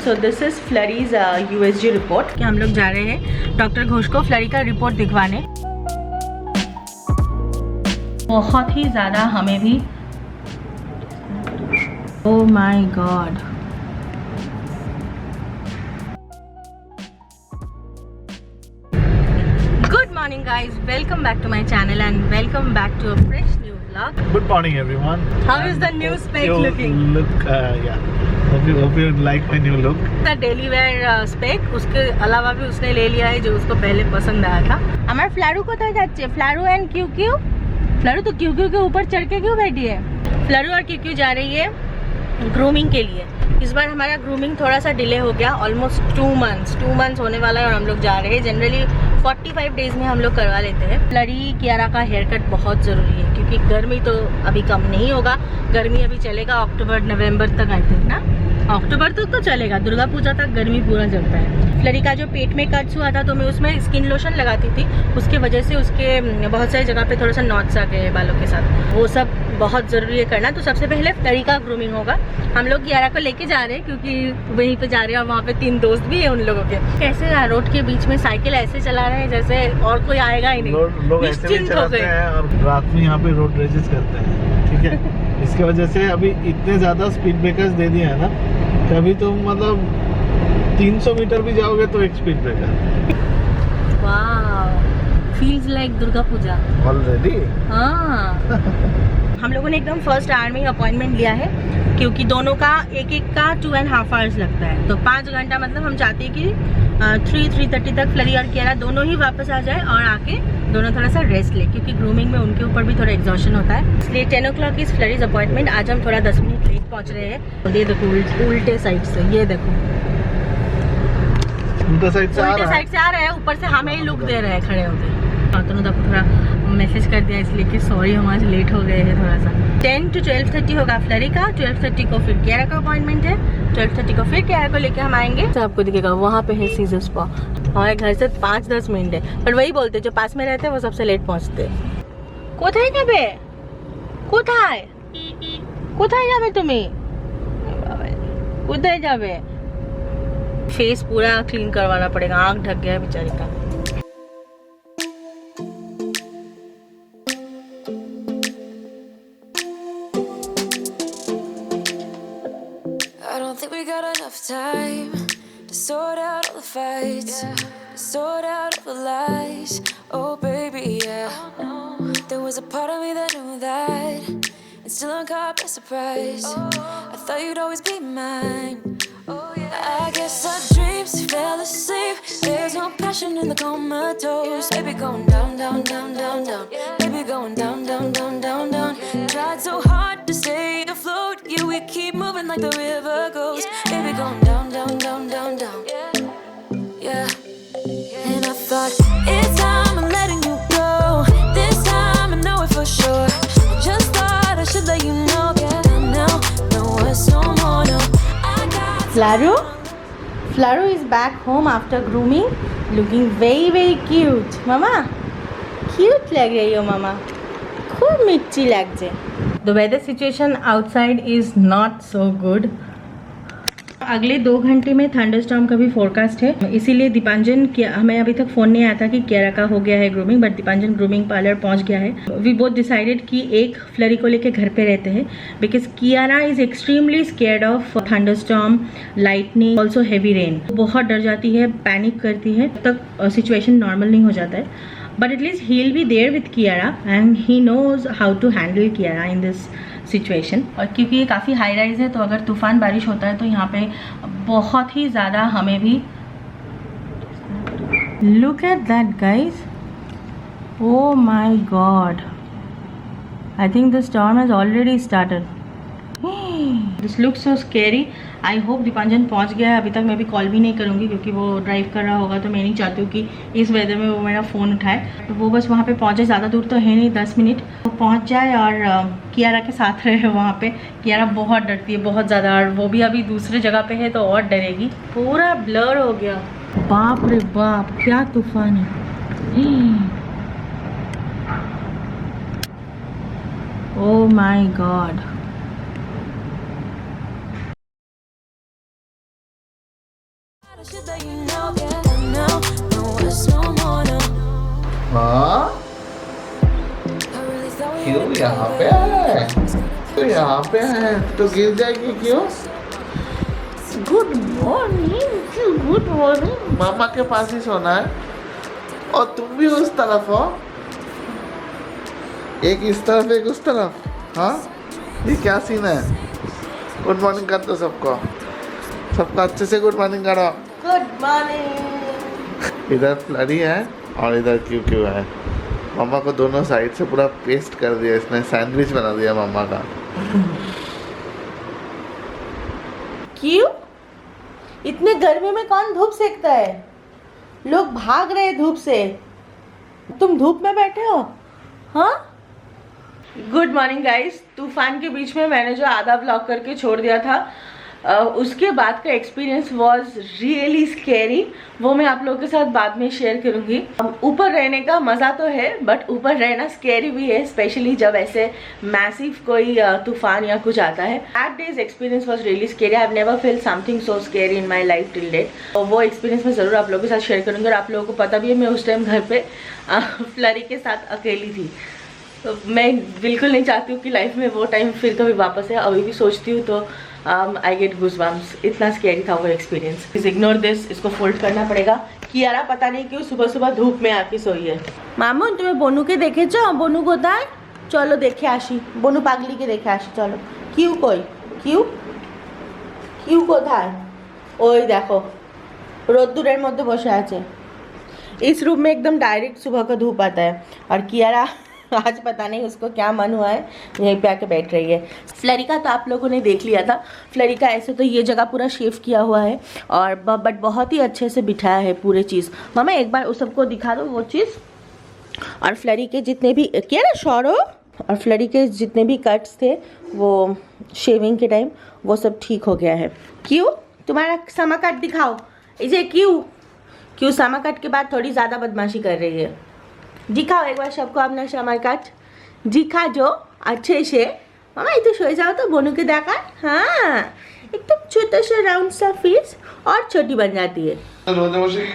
So this is Flurry's USG report कि हम लोग जा रहे हैं डॉक्टर घोष को फ्लरी का रिपोर्ट दिखवाने। बहुत ही ज़्यादा हमें भी, oh my God. Good morning guys, welcome back to my channel and welcome back to a fresh new vlog. Good morning everyone. How is the new spec looking? Yeah. Hope you like my new look. The daily wear spec, उसके अलावा भी उसने ले लिया है जो उसको पहले पसंद आया था। हमारे फ्लारू को तो जाचे, फ्लारू एंड क्यू, फ्लारू तो क्यू के ऊपर चढ़ के क्यों बैठी है? फ्लारू और क्यू जा रही है ग्रूमिंग के लिए। इस बार हमारा ग्रूमिंग थोड़ा सा डिले हो गया, ऑलमोस्ट 2 मंथ्स होने वाला है और हम लोग जा रहे हैं। जनरली 45 डेज में हम लोग करवा लेते हैं। फ्लरी कियारा का हेयर कट बहुत ज़रूरी है क्योंकि गर्मी तो अभी कम नहीं होगा। गर्मी अभी चलेगा अक्टूबर नवंबर तक, आई थिंक ना, अक्टूबर तक तो चलेगा, दुर्गा पूजा तक गर्मी पूरा चलता है। फ्लरी का जो पेट में कट्स हुआ था तो मैं उसमें स्किन लोशन लगाती थी, उसके वजह से उसके बहुत सारी जगह पे थोड़ा सा नॉट्स आ गए बालों के साथ, वो सब बहुत ज़रूरी है करना। तो सबसे पहले फ्लरी का ग्रूमिंग होगा। हम लोग कियारा को लेके जा रहे हैं क्योंकि वहीं पे जा रहे हैं और वहाँ पे 3 दोस्त भी है उन लोगों के। कैसे रोड के बीच में साइकिल ऐसे चला रहे हैं जैसे और कोई आएगा ही नहीं, लोग ऐसे भी चलाते हैं और रात में यहाँ पे रोड रेसेस करते हैं, ठीक है। इसके वजह से अभी इतने ज़्यादा स्पीड ब्रेकर्स दे दिए हैं ना, कभी तुम मतलब 300 मीटर भी जाओगे तो एक स्पीड ब्रेकर। वाह, feels like Durga Puja already. हाँ हम लोगों ने एकदम फर्स्ट आवर में अपॉइंटमेंट लिया है क्योंकि दोनों का एक का 2.5 आवर्स लगता है, तो 5 घंटा मतलब हम चाहते हैं कि 3:30 तक फ्लरी और कियारा दोनों ही वापस आ जाए और आके दोनों थोड़ा सा रेस्ट ले, क्योंकि ग्रूमिंग में उनके ऊपर भी थोड़ा एग्जॉशन होता है। इसलिए 10 o'clock इज फ्लरीज अपॉइंटमेंट। आज हम थोड़ा 10 मिनट लेट पहुंच रहे हैं। ये देखो उल्टे साइड से, ये देखो उल्टे साइड से आ रहा है, ऊपर से हमें ही लुक दे रहे हैं खड़े होकर। तो थोड़ा मैसेज कर दिया इसलिए कि सॉरी हम आज लेट हो गए हैं थोड़ा सा। 10 to 12:30 होगा फ्लरी का, 12:30 को फिर कियारा का अपॉइंटमेंट है, 12:30 को फिर कियारा को लेके हम आएंगे। तो आपको दिखेगा वहाँ पे है सीजर स्पा, हमारे घर से 5-10 मिनट है, पर वही बोलते जो पास में रहते हैं वो सबसे लेट पहुँचते। कोথায় যাবে, কোথায় যাবে তুমি, কোথায় যাবে? फेस पूरा क्लीन करवाना पड़ेगा, आँख ढक गया बेचारी का। I don't think we got enough time to sort out all the fights, to sort out all the lies. Oh baby, yeah. There was a part of me that knew that, and still I'm caught by surprise. I thought you'd always be mine. I guess our dreams fell asleep. There's no passion in the comatose. Baby going down, down, down, down, down. Baby going down, down, down, down, down. Tried so hard to stay afloat. Yeah, we keep moving like the river goes. Baby going down, down, down, down, down. Yeah. And I thought it's time I'm letting you go. This time I know it for sure. I just thought I should let you know. Yeah, now, no words no more, no. Flaru is back home after grooming, looking very very cute. Mama, cute लग रही हो मामा, खूब मिर्ची लगছে। The weather situation outside is not so good. अगले 2 घंटे में thunderstorm का भी फोरकास्ट है, इसीलिए दीपांजन, हमें अभी तक फ़ोन नहीं आया था कि कियारा का हो गया है grooming, but Dipanjan grooming parlour पहुंच गया है। वी बोथ डिसाइडेड कि एक फ्लरी को लेके घर पे रहते हैं because Kiara is extremely scared of thunderstorm, lightning, also heavy rain. बहुत डर जाती है, पैनिक करती है, तब सिचुएशन नॉर्मल नहीं हो जाता है। But at least he will be there with Kiara and he knows how to handle Kiara in this situation. और क्योंकि ये काफ़ी हाई राइज है तो अगर तूफान बारिश होता है तो यहाँ पे बहुत ही ज़्यादा हमें भी, look at that guys, oh my God, I think the storm has already started. This look so scary. I hope Dipanjan पहुंच गया है। अभी तक मैं भी कॉल भी नहीं करूंगी क्योंकि वो ड्राइव कर रहा होगा, तो मैं नहीं चाहती हूँ कि इस वेदर में वो मेरा फ़ोन उठाए। तो वो बस वहाँ पे पहुँचे, ज़्यादा दूर तो है नहीं, 10 मिनट वो पहुँच जाए और कियारा के साथ रहे वहाँ पे। कियारा बहुत डरती है, बहुत ज़्यादा, और वो भी अभी दूसरे जगह पे है तो और डरेगी। पूरा ब्लर हो गया, बाप रे बाप क्या तूफान है। ओह my God. I should let you know, yeah. No, no words, no more, no. हाँ I really thought we क्यों were यहाँ पे है? तो यहाँ पे है तो गिर जाएगी क्यों? Good morning, good morning. मामा के पास ही सोना है और तुम भी उस तरफ हो, एक इस तरफ एक उस तरफ। हाँ ये क्या सीन है? गुड मॉर्निंग कर दो सबको, सबको अच्छे से गुड मॉर्निंग करो। Good morning. इधर फ्लरी है और इधर क्यू है। मामा को दोनों साइड से पूरा पेस्ट कर दिया इसने, सैंडविच बना दिया मामा का। क्यों? इतने गर्मी में कौन धूप सेकता है? लोग भाग रहे हैं धूप से, तुम धूप में बैठे हो। हाँ, गुड मॉर्निंग गाइस। तूफान के बीच में मैंने जो आधा ब्लॉग करके छोड़ दिया था, उसके बाद का एक्सपीरियंस वाज रियली स्कैरी। वो मैं आप लोगों के साथ बाद में शेयर करूंगी। ऊपर रहने का मज़ा तो है, बट ऊपर रहना स्कैरी भी है, स्पेशली जब ऐसे मैसिव कोई तूफान या कुछ आता है। That day's experience was really scary. I have never feel something so scary in my life till date. वो एक्सपीरियंस मैं ज़रूर आप लोगों के साथ शेयर करूँगी। और आप लोगों को पता भी है मैं उस टाइम घर पे फ्लरी के साथ अकेली थी। तो मैं बिल्कुल नहीं चाहती हूँ कि लाइफ में वो टाइम फिर कभी वापस है। अभी भी सोचती हूँ तो आई गेट गूज़बम्प्स। इतना स्कैरी था वो एक्सपीरियंस। Please ignore this. इसको फोल्ड करना पड़ेगा। कियारा पता नहीं क्यों सुबह सुबह धूप में आके सोई है। मामू तुम्हें बोनू के देखे चो? बोनू कोথায়? चलो देखे आशी। बोनू पागली के देखे आशी। चलो। क्यों कोई? क्यों? क्यों কোথায়? ওই দেখো রোদ্দুরের মধ্যে বসে আছে। इस रूम में एकदम डायरेक्ट सुबह का धूप आता है। और कियारा आज पता नहीं उसको क्या मन हुआ है, यहीं पे आके बैठ रही है। फ्लरी का तो आप लोगों ने देख लिया था। फ्लरी का ऐसे तो ये जगह पूरा शेव किया हुआ है और बट बहुत ही अच्छे से बिठाया है पूरे चीज़। मामा एक बार उस सबको दिखा दो वो चीज़। और फ्लरी के जितने भी क्या ना शौरो और फ्लरी के जितने भी कट्स थे वो शेविंग के टाइम वो सब ठीक हो गया है। क्यों? तुम्हारा समा कट दिखाओ। इसे क्यों समा कट के बाद थोड़ी ज़्यादा बदमाशी कर रही है। दिखाओ एक बार सबको अपना समर कट दिखा जो अच्छे से। मामा ये तो सो जाओ तो बोनू के देखा। हाँ एकदम छोटा सा राउंड सा फेस और छोटी बन जाती है।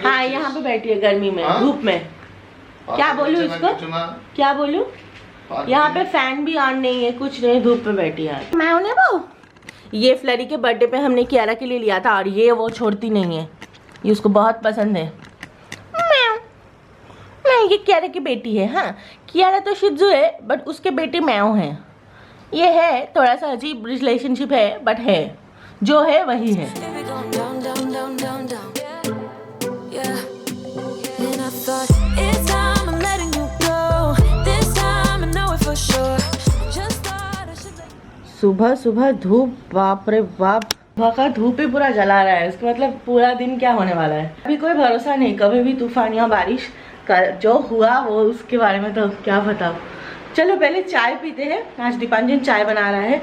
हाँ यहाँ पे बैठी है गर्मी में, धूप में। क्या बोलूँ इसको? क्या बोलूँ? यहाँ पे फैन भी ऑन नहीं है, कुछ नहीं, धूप में बैठी है। मैं उन्हें वो ये फ्लरी के बर्थडे पे हमने कियारा के लिए लिया था और ये वो छोड़ती नहीं है, ये उसको बहुत पसंद है। ये कियारा की बेटी है। हाँ कियारा तो शिज़ू है बट उसके बेटे मैव हैं। ये है थोड़ा सा अजीब रिलेशनशिप है बट है जो है वही है। Baby, going down, down, down, down, down. Yeah. And I thought, it's time I'm letting you go. This time I know it for sure. Just thought I should let you. सुबह सुबह धूप, बाप रे बाप। सुबह का धूप ही पूरा जला रहा है। इसका मतलब पूरा दिन क्या होने वाला है अभी कोई भरोसा नहीं। कभी भी तूफान या बारिश जो हुआ वो उसके बारे में तो क्या बताओ। चलो पहले चाय पीते हैं। आज दीपांजन चाय बना रहा है,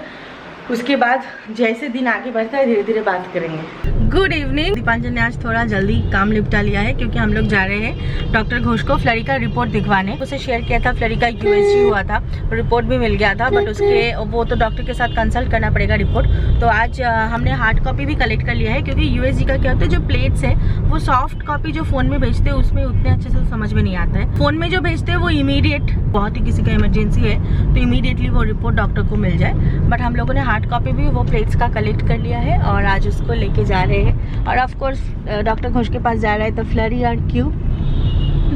उसके बाद जैसे दिन आगे बढ़ता है धीरे धीरे बात करेंगे। Good evening. दीपांजन ने आज थोड़ा जल्दी काम निपटा लिया है क्योंकि हम लोग जा रहे हैं डॉक्टर घोष को फ्लरी का रिपोर्ट दिखवाने। उसे शेयर किया था फ्लरी का USG हुआ था, रिपोर्ट भी मिल गया था बट उसके वो तो डॉक्टर के साथ कंसल्ट करना पड़ेगा रिपोर्ट। तो आज हमने हार्ड कॉपी भी कलेक्ट कर लिया है क्योंकि USG का क्या होता है जो प्लेट्स है वो सॉफ्ट कॉपी जो फ़ोन में भेजते हैं उसमें उतने अच्छे से समझ में नहीं आता है। फ़ोन में जो भेजते हैं वो इमीडिएट, बहुत ही किसी का इमरजेंसी है तो इमीडिएटली वो रिपोर्ट डॉक्टर को मिल जाए। बट हम लोगों ने हार्ड कॉपी भी वो प्लेट्स का कलेक्ट कर लिया है और आज उसको लेके जा रहे हैं। और ऑफ कोर्स डॉक्टर घोष के पास जा रहा है तो फ्लरी और क्यू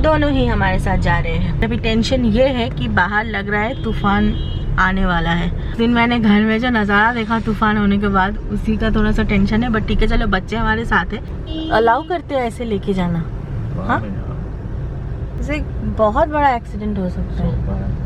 दोनों ही हमारे साथ जा रहे हैं। अभी टेंशन ये है कि बाहर लग रहा है तूफान आने वाला है। दिन मैंने घर में जो नज़ारा देखा तूफान होने के बाद उसी का थोड़ा सा टेंशन है। बट ठीक है चलो बच्चे हमारे साथ है, अलाउ करते हैं ऐसे लेके जाना। हाँ इसे बहुत बड़ा एक्सीडेंट हो सकता है।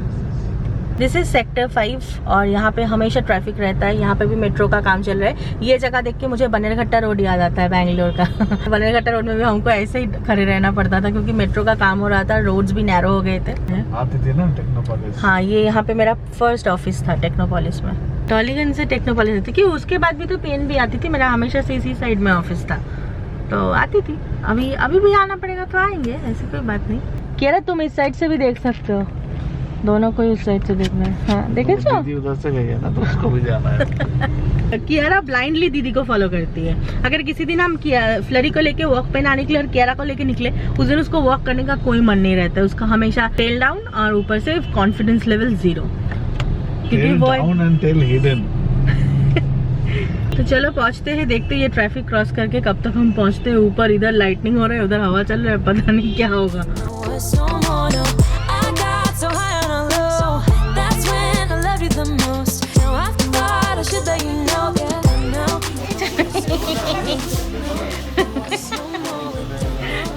दिस इज सेक्टर 5 और यहाँ पे हमेशा ट्रैफिक रहता है। यहाँ पे भी मेट्रो का काम चल रहा है। ये जगह देख के मुझे बनेरघट्टा रोड याद आता है बेंगलोर का। बनेरघट्टा रोड में भी हमको ऐसे ही खड़े रहना पड़ता था क्योंकि मेट्रो का काम हो रहा था, रोड्स भी नैरो हो गए थे। आती थी ना टेक्नोपॉलिस। हाँ ये यहाँ पे मेरा फर्स्ट ऑफिस था टेक्नोपॉलिस में। टॉलीगंज से टेक्नोपॉलिस थी कि उसके बाद भी तो पेन भी आती थी। मेरा हमेशा से इसी साइड में ऑफिस था तो आती थी। अभी भी आना पड़ेगा तो आएंगे, ऐसी कोई बात नहीं। कह रहा तुम इस साइड से भी देख सकते हो, दोनों को इस साइड से देखना है। हाँ देखे दीदी उधर से गई है ना तो उसको भी जाना है। कियारा ब्लाइंडली दीदी को फॉलो करती है। अगर किसी दिन हम फ्लरी को लेके वॉक पे ना निकले और कियारा को लेके निकले, उस दिन उसको वॉक करने का कोई मन नहीं रहता है। उसका हमेशा टेल डाउन और ऊपर से कॉन्फिडेंस लेवल 0, क्योंकि वो डाउन एंड टेल हिडन। तो चलो पहुंचते हैं, देखते हैं ये ट्रैफिक क्रॉस करके कब तक हम पहुंचते हैं ऊपर। इधर लाइटनिंग हो रहा है, उधर हवा चल रहा है, पता नहीं क्या होगा।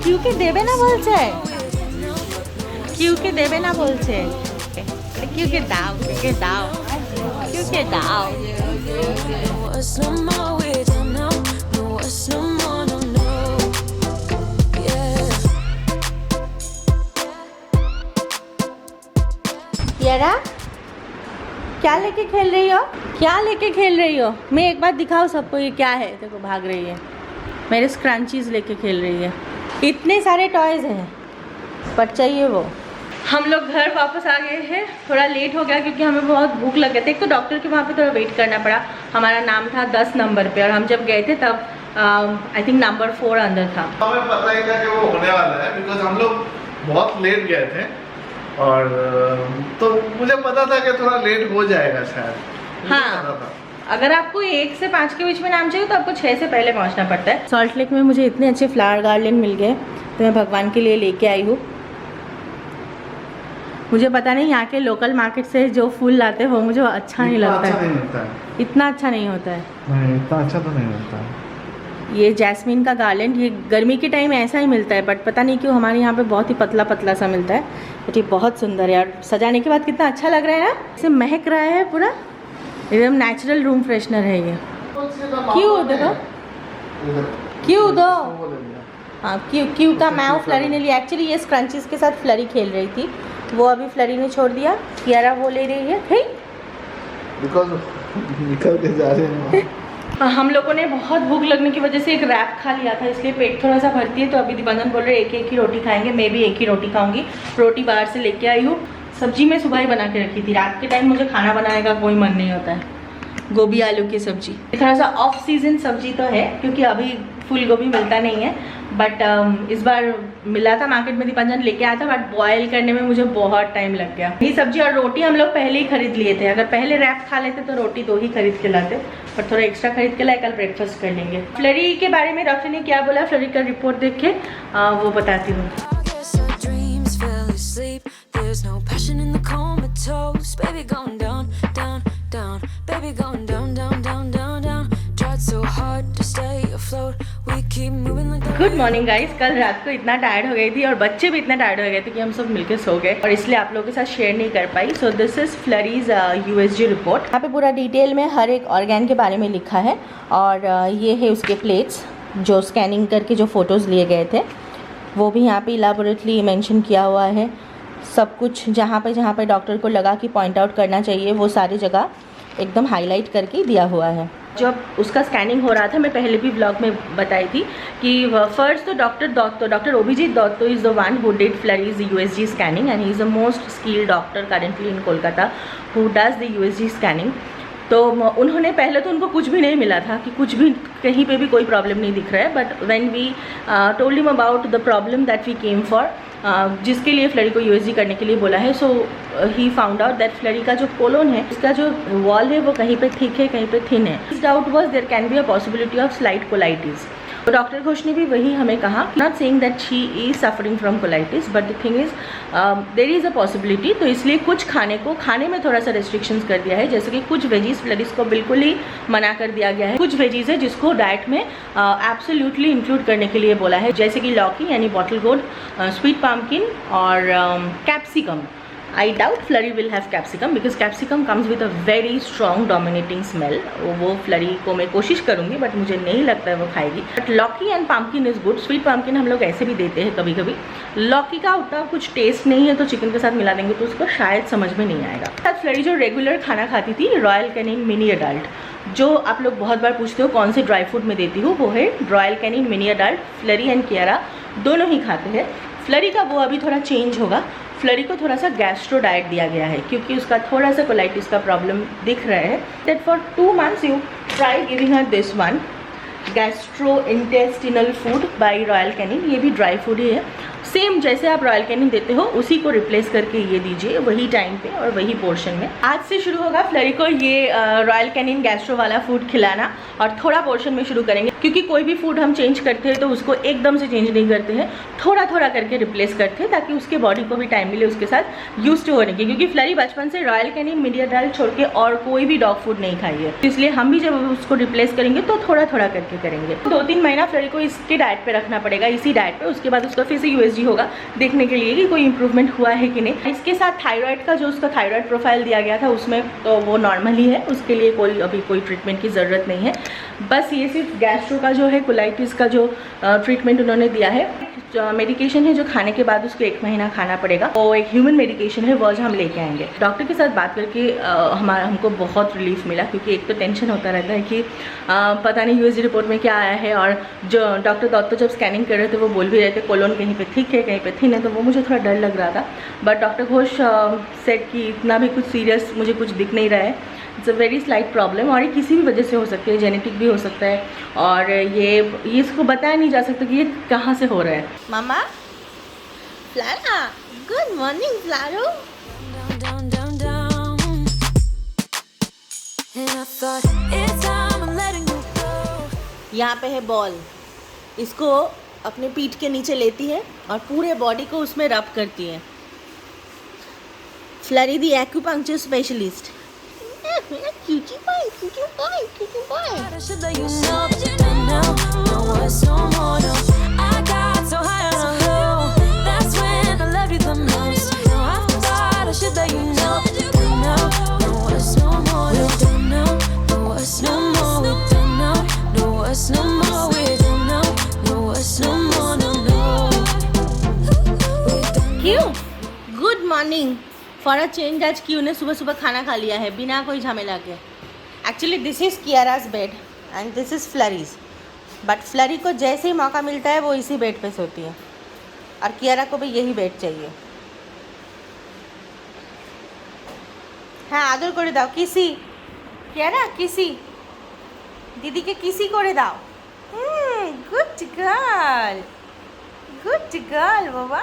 क्योंकि देवे ना बोलছে, क्योंकि देवे ना बोलছে, क्योंकि दाओ, क्योंकि दाओ, क्योंकि दाओ। यारा क्या लेके खेल रही हो, क्या लेके खेल रही हो? मैं एक बार दिखाऊं सबको ये क्या है। देखो भाग रही है, मेरे स्क्रंचीज लेके खेल रही है। इतने सारे टॉयज हैं पर चाहिए वो। हम लोग घर वापस आ गए हैं, थोड़ा लेट हो गया क्योंकि हमें बहुत भूख लग गई थी। एक तो डॉक्टर के वहाँ पे थोड़ा वेट करना पड़ा। हमारा नाम था 10 नंबर पे और हम जब गए थे तब आई थिंक नंबर 4 अंदर था। हमें पता ही था कि वो होने वाला है, बिकॉज हम लोग बहुत लेट गए थे और तो मुझे पता था कि थोड़ा लेट हो जाएगा शायद। हाँ, अगर आपको 1 से 5 के बीच में नाम चाहिए तो आपको 6 से पहले पहुंचना पड़ता है। सॉल्ट लेक में मुझे इतने अच्छे फ्लावर गार्डन मिल गए तो मैं भगवान के लिए लेके आई हूँ। मुझे पता नहीं यहाँ के लोकल मार्केट से जो फूल लाते हैं वो मुझे अच्छा नहीं लगता है। इतना अच्छा नहीं होता है। नहीं, इतना अच्छा तो नहीं होता है। ये जैस्मिन का गार्लैंड ये गर्मी के टाइम ऐसा ही मिलता है, बट पता नहीं क्यों हमारे यहाँ पे बहुत ही पतला पतला सा मिलता है। बट ये बहुत सुंदर है और सजाने के बाद कितना अच्छा लग रहा है ना, इसे महक रहा है पूरा, एकदम नेचुरल रूम फ्रेशनर है ये। क्यों देखो, क्यों दो, हाँ क्यों का मैव फ्लरी ने लिया। एक्चुअली ये स्क्रंचीज के साथ फ्लरी खेल रही थी, वो अभी फ्लरी ने छोड़ दिया। कियारा वो ले रही है, बिकॉज़ निकल के जा रहे हैं। हम लोगों ने बहुत भूख लगने की वजह से एक रैप खा लिया था, इसलिए पेट थोड़ा सा भरती है। तो अभी दीपांजन बोल रहे एक ही रोटी खाएंगे, मैं भी एक ही रोटी खाऊंगी। रोटी बाहर से लेके आई हूँ, सब्जी मैं सुबह ही बना के रखी थी। रात के टाइम मुझे खाना बनाने का कोई मन नहीं होता है। गोभी आलू की सब्जी, थोड़ा सा ऑफ सीजन सब्जी तो है क्योंकि अभी फूल गोभी मिलता नहीं है, बट इस बार मिला था मार्केट में, दीपांजन लेके आया था। बट बॉयल करने में मुझे बहुत टाइम लग गया। ये सब्जी और रोटी हम लोग पहले ही खरीद लिए थे। अगर पहले रैप खा लेते तो रोटी 2 ही खरीद के लाते, पर थोड़ा एक्स्ट्रा खरीद के लाए। कल ब्रेकफास्ट कर लेंगे। फ्लरी के बारे में डॉक्टर ने क्या बोला, फ्लरी का रिपोर्ट देख के वो बताती हूँ। There's no passion in the comatose, baby going down, down, down, baby going down, down, down, down, down. Tried so hard to stay afloat, we keep moving like the good morning guys. कल रात को इतना tired हो गई थी और बच्चे भी इतना टायर्ड हो गए थे कि हम सब मिलकर सो गए और इसलिए आप लोगों के साथ शेयर नहीं कर पाई। So this is Flurry's USG report. यहाँ पे पूरा डिटेल में हर एक ऑर्गेन के बारे में लिखा है और ये है उसके प्लेट्स जो स्कैनिंग करके जो फ़ोटोज़ लिए गए थे, वो भी यहाँ पे इलाबोरेटली मेंशन किया हुआ है। सब कुछ जहाँ पे डॉक्टर को लगा कि पॉइंट आउट करना चाहिए वो सारी जगह एकदम हाईलाइट करके दिया हुआ है। जब उसका स्कैनिंग हो रहा था, मैं पहले भी ब्लॉग में बताई थी कि फर्स्ट तो doctor Abhijit Dutta is the one who did Flurry's USG scanning and he is the most skilled doctor currently in Kolkata who does the USG scanning. तो उन्होंने पहले तो उनको कुछ भी नहीं मिला था कि कुछ भी कहीं पे भी कोई प्रॉब्लम नहीं दिख रहा है। But when we told him about the problem that we came for, जिसके लिए फ्लरी को USG करने के लिए बोला है, so he found out that Flurry का जो कोलोन है उसका जो वॉल है वो कहीं पे थिक है, कहीं पे थिन है। This doubt was there can be a possibility of slight colitis. तो डॉक्टर घोष ने भी वही हमें कहा, not saying that she is suffering from colitis but the thing is there is a possibility. तो इसलिए कुछ खाने में थोड़ा सा रेस्ट्रिक्शंस कर दिया है, जैसे कि कुछ वेजीज फ्लरीज को बिल्कुल ही मना कर दिया गया है। कुछ वेजीज है जिसको डाइट में एब्सोल्युटली इंक्लूड करने के लिए बोला है, जैसे कि लौकी यानी बॉटल गोर्ड, स्वीट पम्पकिन और capsicum. I doubt Flurry will have capsicum because capsicum comes with a very strong dominating smell. वो Flurry को मैं कोशिश करूँगी बट मुझे नहीं लगता है वो खाएगी। बट लौकी and pumpkin is good. Sweet pumpkin हम लोग ऐसे भी देते हैं कभी कभी। लौकी का उतना कुछ टेस्ट नहीं है तो चिकन के साथ मिला देंगे तो उसको शायद समझ में नहीं आएगा। फ्लरी जो रेगुलर खाना खाती थी रॉयल कैनिन मिनी अडल्ट, जो आप लोग बहुत बार पूछते हो कौन से ड्राई फ्रूट में देती हूँ, वो है Royal Canin mini adult. Flurry and Kiara दोनों ही खाते हैं। फ्लरी का वो अभी थोड़ा चेंज होगा। फ्लरी को थोड़ा सा गैस्ट्रो डाइट दिया गया है क्योंकि उसका थोड़ा सा कोलाइटिस का प्रॉब्लम दिख रहा है। That for 2 months you try giving her this one, gastro intestinal food by Royal Canin. ये भी ड्राई फूड ही है, सेम जैसे आप रॉयल कैनिन देते हो उसी को रिप्लेस करके ये दीजिए, वही टाइम पे और वही पोर्शन में। आज से शुरू होगा फ्लरी को ये रॉयल कैनिन गैस्ट्रो वाला फूड खिलाना, और थोड़ा पोर्शन में शुरू करेंगे, क्योंकि कोई भी फूड हम चेंज करते हैं तो उसको एकदम से चेंज नहीं करते हैं, थोड़ा थोड़ा करके रिप्लेस करते हैं, ताकि उसके बॉडी को भी टाइम मिले उसके साथ यूज टू होने की। क्योंकि फ्लरी बचपन से रॉयल कैनिन मीडियाडाल छोड़ के और कोई भी डॉग फूड नहीं खाई है, तो इसलिए हम भी जब उसको रिप्लेस करेंगे तो थोड़ा थोड़ा करके करेंगे। 2-3 महीना फ्लरी को इसके डाइट पे रखना पड़ेगा, इसी डाइट पे। उसके बाद उसका फिर से USG होगा देखने के लिए कि कोई इंप्रूवमेंट हुआ है कि नहीं। इसके साथ थायराइड का जो उसका थायराइड प्रोफाइल दिया गया था उसमें तो वो नॉर्मल ही है, उसके लिए अभी कोई ट्रीटमेंट की ज़रूरत नहीं है। बस ये सिर्फ गैस्ट्रो का जो है, कोलाइटिस का जो ट्रीटमेंट उन्होंने दिया है, मेडिकेशन है जो खाने के बाद उसको 1 महीना खाना पड़ेगा, वो एक ह्यूमन मेडिकेशन है, वो हम लेके आएंगे। डॉक्टर के साथ बात करके हमको बहुत रिलीफ मिला, क्योंकि एक तो टेंशन होता रहता है कि पता नहीं USG रिपोर्ट में क्या आया है, और जो डॉक्टर दत्तो जब स्कैनिंग कर रहे थे वो बोल भी रहे थे कोलोन कहीं पे थिक है कहीं पे थिन है, तो वो मुझे थोड़ा डर लग रहा था। बट डॉक्टर घोष सेड कि इतना भी कुछ सीरियस मुझे कुछ दिख नहीं रहा है, it's a very slight problem, और ये किसी भी वजह से हो सकती है, जेनेटिक भी हो सकता है, और ये इसको बताया नहीं जा सकता कि ये कहाँ से हो रहा है। मामा Flora, good morning Floro. Down, down, down, down. And I thought it's time I'm letting you go. यहाँ पे है बॉल, इसको अपने पीठ के नीचे लेती है और पूरे बॉडी को उसमें रब करती है। Flurry the acupuncture specialist. Cutie boy, cutie boy, cutie boy. I should let you know that you don't know, no it's no more, no. I got so high on a hill, that's when I loved you the most. No, I thought I should let you know that you don't know, no it's no more, we don't know, no it's no more, we don't know, no it's no more, we don't know, no it's no more, no no. क्यों? Good morning. For a change आज क्यों ने सुबह सुबह खाना खा लिया है बिना कोई झमेला के। Actually this is Kiara's bed and this is Flurry's, but Flurry को जैसे ही मौका मिलता है वो इसी बेड पे सोती है, और कियारा को भी यही बेड चाहिए। हाँ आदर करे दाओ, किसी कियारा किसी दीदी के किसी करे दाओ। गुड गर्ल, गुड गर्ल बाबा।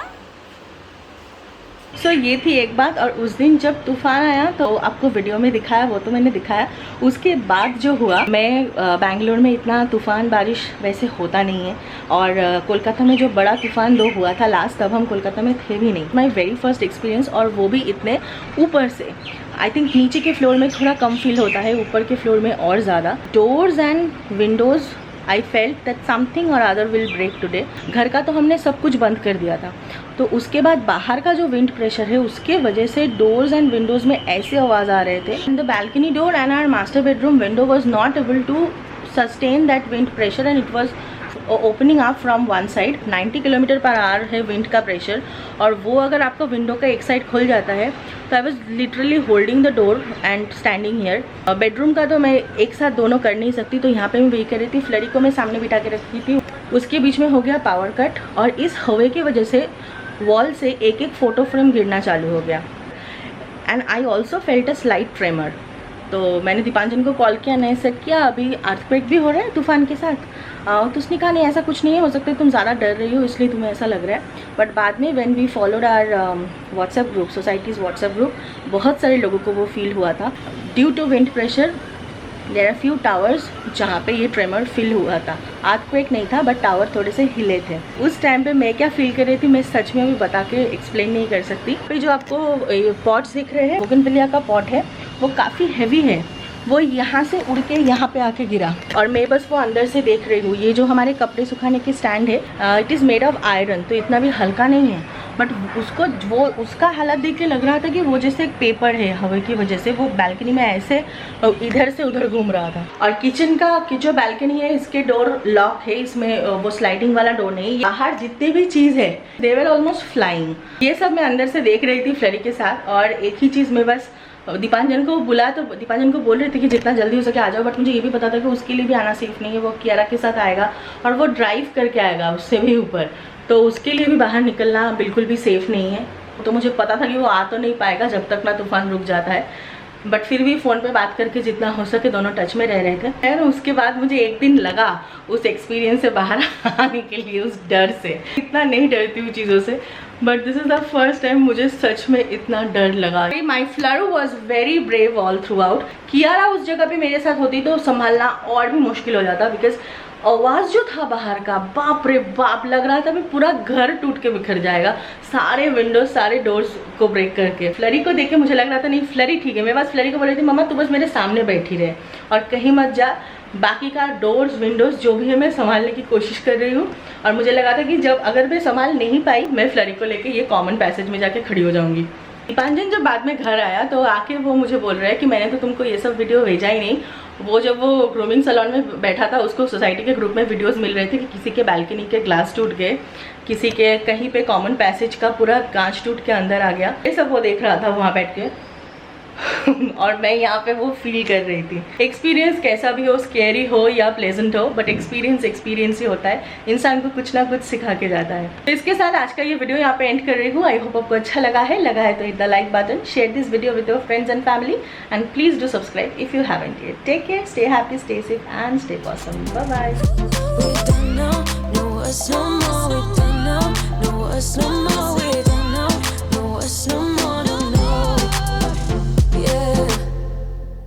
सो ये थी एक बात। और उस दिन जब तूफ़ान आया तो आपको वीडियो में दिखाया, वो तो मैंने दिखाया। उसके बाद जो हुआ, मैं बेंगलोर में इतना तूफ़ान बारिश वैसे होता नहीं है, और कोलकाता में जो बड़ा तूफ़ान 2 हुआ था लास्ट, तब हम कोलकाता में थे भी नहीं। माई वेरी फर्स्ट एक्सपीरियंस, और वो भी इतने ऊपर से। आई थिंक नीचे के फ्लोर में थोड़ा कम फील होता है, ऊपर के फ्लोर में और ज़्यादा। Doors and Windows I felt that something और अदर विल ब्रेक टुडे। घर का तो हमने सब कुछ बंद कर दिया था, तो उसके बाद बाहर का जो विंड प्रेशर है उसके वजह से डोर्स एंड विंडोज़ में ऐसे आवाज़ आ रहे थे। The balcony door and our master bedroom window was not able to sustain that wind pressure, and it was opening up from one side. 90 kilometre per hour है विंड का pressure, और वो अगर आपका विंडो का एक साइड खुल जाता है तो I was literally holding the door and standing here. Bedroom का तो मैं एक साथ दोनों कर नहीं सकती, तो यहाँ पे मैं वही कर रही थी। फ्लरी को मैं सामने बिठा के रखी थी, उसके बीच में हो गया पावर कट, और इस हवा की वजह से वॉल से एक एक फ़ोटो फ्रेम गिरना चालू हो गया। And I also felt a slight tremor. तो मैंने दीपांजन को कॉल किया, नए सेट किया, अभी अर्थक्वेक भी हो रहा है तूफ़ान के साथ। तो उसने कहा नहीं ऐसा कुछ नहीं है, हो सकता है तुम ज़्यादा डर रही हो इसलिए तुम्हें ऐसा लग रहा है। बट बाद में when we followed our WhatsApp group, societies WhatsApp group, बहुत सारे लोगों को वो फील हुआ था। Due to wind pressure there are few towers जहाँ पे ये ट्रेमर फील हुआ था। अर्थक्वेक नहीं था, बट टावर थोड़े से हिले थे। उस टाइम पे मैं क्या फील कर रही थी मैं सच में अभी बता के एक्सप्लेन नहीं कर सकती। फिर जो आपको पॉट्स दिख रहे हैं, बोगनविलिया का पॉट है, वो काफ़ी हैवी है, वो यहाँ से उड़ के यहाँ पे आके गिरा, और मैं बस वो अंदर से देख रही हूँ। ये जो हमारे कपड़े सुखाने की स्टैंड है, it is made of iron, तो इतना भी हल्का नहीं है, बट उसका हालत देख के लग रहा था कि वो जैसे एक पेपर है, हवा की वजह से वो बालकनी में ऐसे इधर से उधर घूम रहा था। और किचन का की जो बालकनी है, इसके डोर लॉक है, इसमें वो स्लाइडिंग वाला डोर नहीं। बाहर जितने भी चीज़ है दे वर ऑलमोस्ट फ्लाइंग। ये सब मैं अंदर से देख रही थी फ्लरी के साथ। और एक ही चीज़ में बस दीपांजन को बुला, तो दीपांजन को बोल रहे थे कि जितना जल्दी हो सके आ जाओ, बट मुझे ये भी पता था कि उसके लिए भी आना सेफ नहीं है। वो कियारा के साथ आएगा और वो ड्राइव करके आएगा उससे भी ऊपर, तो उसके लिए भी बाहर निकलना बिल्कुल भी सेफ़ नहीं है। तो मुझे पता था कि वो आ तो नहीं पाएगा जब तक ना तूफ़ान रुक जाता है। बट फिर भी फ़ोन पे बात करके जितना हो सके दोनों टच में रह रहे थे। और उसके बाद मुझे एक दिन लगा उस एक्सपीरियंस से बाहर आने के लिए, उस डर से। इतना नहीं डरती हूँ चीज़ों से, but this is the first time मुझे सच में इतना डर लगा। My Flaru was very brave all throughout आउट। कियारा उस जगह पे मेरे साथ होती तो संभालना और भी मुश्किल हो जाता, बिकॉज आवाज़ जो था बाहर का, बाप रे बाप, लग रहा था मैं पूरा घर टूट के बिखर जाएगा, सारे विंडोज सारे डोर्स को ब्रेक करके। फ्लरी को देख के मुझे लग रहा था नहीं फ्लरी ठीक है। मेरे पास फ्लरी को बोल रही थी मम्मा तू बस मेरे सामने बैठी रहे और कहीं मत जा, बाकी का डोर्स विंडोज जो भी है मैं संभालने की कोशिश कर रही हूँ। और मुझे लगा था कि जब अगर मैं संभाल नहीं पाई, मैं फ्लरी को लेके ये कॉमन पैसेज में जाके खड़ी हो जाऊंगी। दीपांजन जब बाद में घर आया तो आके वो मुझे बोल रहा है कि मैंने तो तुमको ये सब वीडियो भेजा ही नहीं। वो जब वो ग्रूमिंग सैलून में बैठा था, उसको सोसाइटी के ग्रुप में वीडियोस मिल रहे थे कि किसी के बालकनी के ग्लास टूट गए, किसी के कहीं पे कॉमन पैसेज का पूरा कांच टूट के अंदर आ गया। ये सब वो देख रहा था वहाँ बैठ के और मैं यहाँ पे वो फील कर रही थी। एक्सपीरियंस कैसा भी हो, स्कैरी हो या प्लेजेंट हो, बट एक्सपीरियंस ही होता है, इंसान को कुछ ना कुछ सिखा के जाता है। तो इसके साथ आज का ये वीडियो यहाँ पे एंड कर रही हूँ। आई होप आपको अच्छा लगा है तो hit the like button, share this video with your friends and family, and please do subscribe if you haven't yet. Take care, stay happy, stay safe and stay awesome. Bye bye. We don't know, no us no more. We don't know, no us no more. We don't know, no us no more.